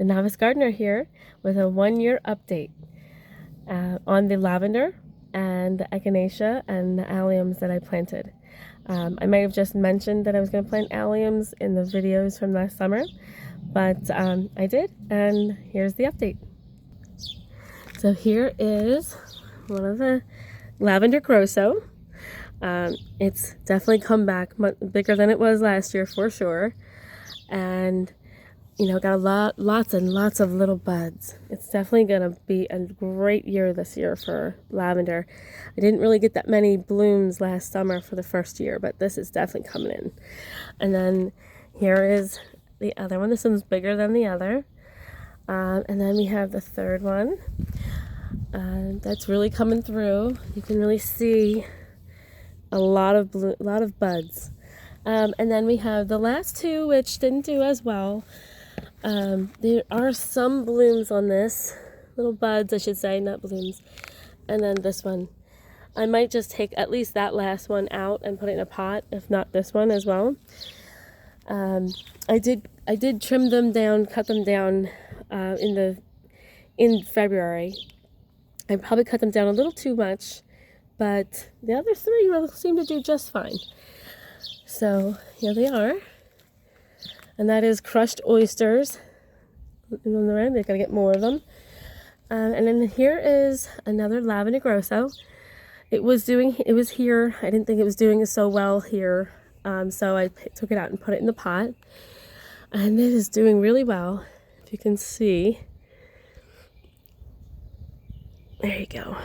the Novice Gardener here with a 1-year update on the lavender and the echinacea and the alliums that I planted. I may have just mentioned that I was going to plant alliums in the videos from last summer, but I did, and here's the update. So here is one of the Lavender Grosso. It's definitely come back much bigger than it was last year for sure, and you know, got lots and lots of little buds. It's definitely gonna be a great year this year for lavender. I didn't really get that many blooms last summer for the first year, but this is definitely coming in. And then here is the other one. This one's bigger than the other. And then we have the third one. That's really coming through. You can really see a lot of buds. And then we have the last two, which didn't do as well. There are some blooms on this, little buds I should say, not blooms. And then this one, I might just take at least that last one out and put it in a pot, if not this one as well. I did trim them down, cut them down in February. I probably cut them down a little too much, but the other three will seem to do just fine. So here they are. And that is crushed oysters. On the end, they're gonna get more of them. And then here is another Lavender Grosso. It was here. I didn't think it was doing so well here, so I took it out and put it in the pot. And it is doing really well. If you can see, there you go.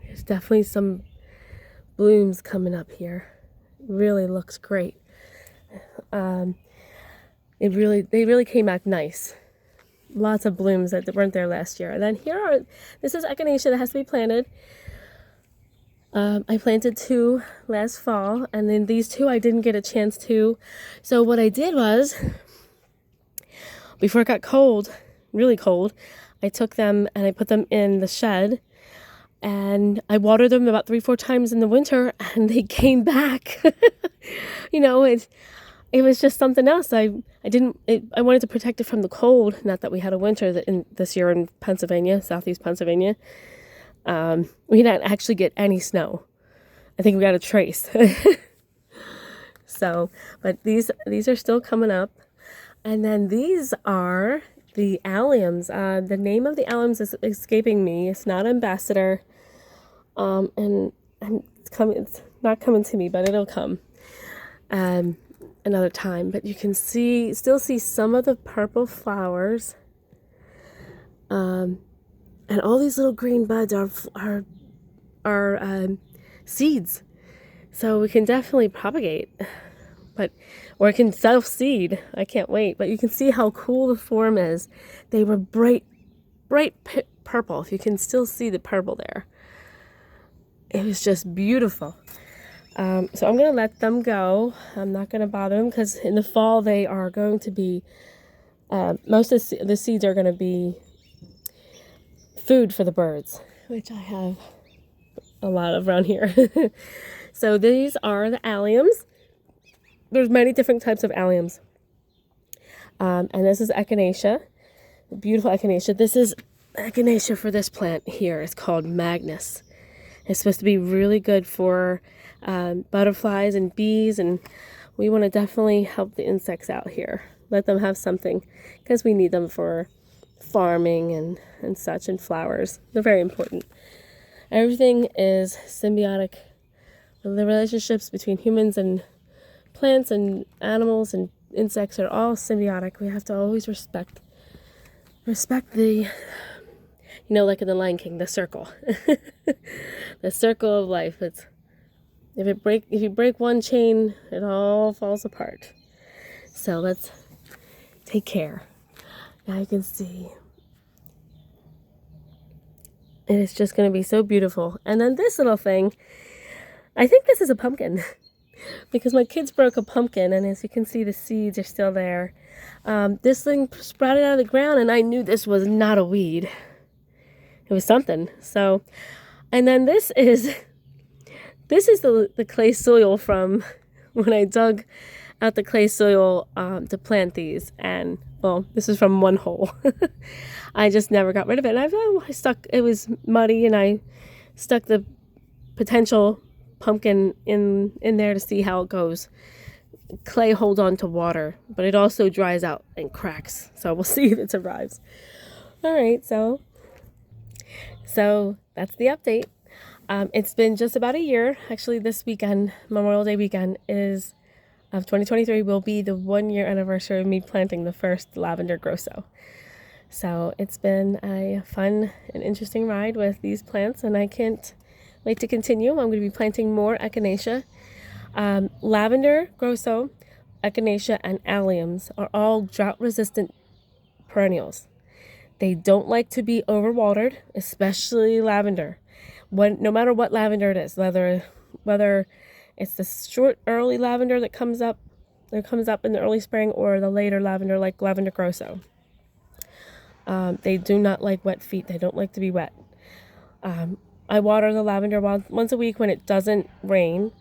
There's definitely some blooms coming up here. It really looks great. They really came back nice. Lots of blooms that weren't there last year. And then this is Echinacea that has to be planted. I planted 2 last fall, and then these 2 I didn't get a chance to. So what I did was, before it got cold, really cold, I took them and I put them in the shed, and I watered them about 3-4 times in the winter, and they came back. You know, it was just something else. I wanted to protect it from the cold. Not that we had a winter this year in Pennsylvania, southeast Pennsylvania. We didn't actually get any snow. I think we got a trace. So, but these are still coming up. And then these are the alliums. The name of the alliums is escaping me. It's not Ambassador. And it's not coming to me, but it'll come. Another time, but you can still see some of the purple flowers, and all these little green buds are seeds, so we can definitely propagate, or it can self-seed. I can't wait. But you can see how cool the form is. They were bright purple. If you can still see the purple there, it was just beautiful. So I'm going to let them go. I'm not going to bother them because in the fall they are going to be, most of the seeds are going to be food for the birds, which I have a lot of around here. So these are the alliums. There's many different types of alliums. And this is Echinacea, the beautiful Echinacea. This is Echinacea for this plant here. It's called Magnus. It's supposed to be really good for butterflies and bees, and we want to definitely help the insects out here. Let them have something, because we need them for farming and such, and flowers. They're very important. Everything is symbiotic. The relationships between humans and plants and animals and insects are all symbiotic. We have to always respect the, you know, like in the Lion King, the circle. The circle of life. If you break one chain, it all falls apart. So let's take care. Now you can see. And it's just going to be so beautiful. And then this little thing, I think this is a pumpkin. Because my kids broke a pumpkin, and as you can see, the seeds are still there. This thing sprouted out of the ground, and I knew this was not a weed. It was something. So, and then this is the clay soil from when I dug out the clay soil to plant these, and Well, this is from one hole. I just never got rid of it. And I stuck, it was muddy, and I stuck the potential pumpkin in there to see how it goes. Clay holds on to water, but it also dries out and cracks. So we'll see if it survives. All right, so that's the update. It's been just about a year. Actually, this weekend, Memorial Day weekend, of 2023 will be the 1-year anniversary of me planting the first Lavender Grosso. So it's been a fun and interesting ride with these plants, and I can't wait to continue. I'm going to be planting more Echinacea. Lavender Grosso, Echinacea, and Alliums are all drought-resistant perennials. They don't like to be overwatered, especially lavender. No matter what lavender it is, whether it's the short early lavender that comes up in the early spring, or the later lavender like Lavender Grosso. They do not like wet feet. They don't like to be wet. I water the lavender once a week when it doesn't rain,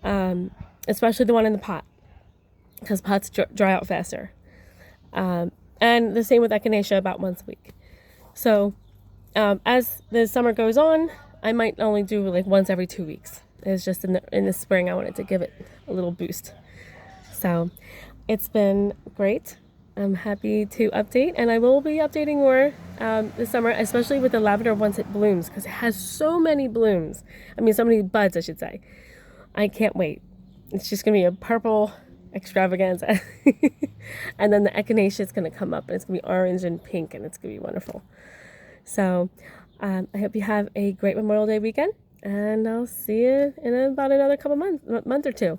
especially the one in the pot, because pots dry out faster. And the same with Echinacea, about once a week. So as the summer goes on, I might only do like once every 2 weeks. It's just in the spring I wanted to give it a little boost. So it's been great. I'm happy to update, and I will be updating more this summer, especially with the lavender once it blooms, because it has so many blooms. I mean, so many buds, I should say. I can't wait. It's just going to be a purple extravaganza. And then the Echinacea is going to come up, and it's going to be orange and pink, and it's going to be wonderful. So I hope you have a great Memorial Day weekend, and I'll see you in about another month or two.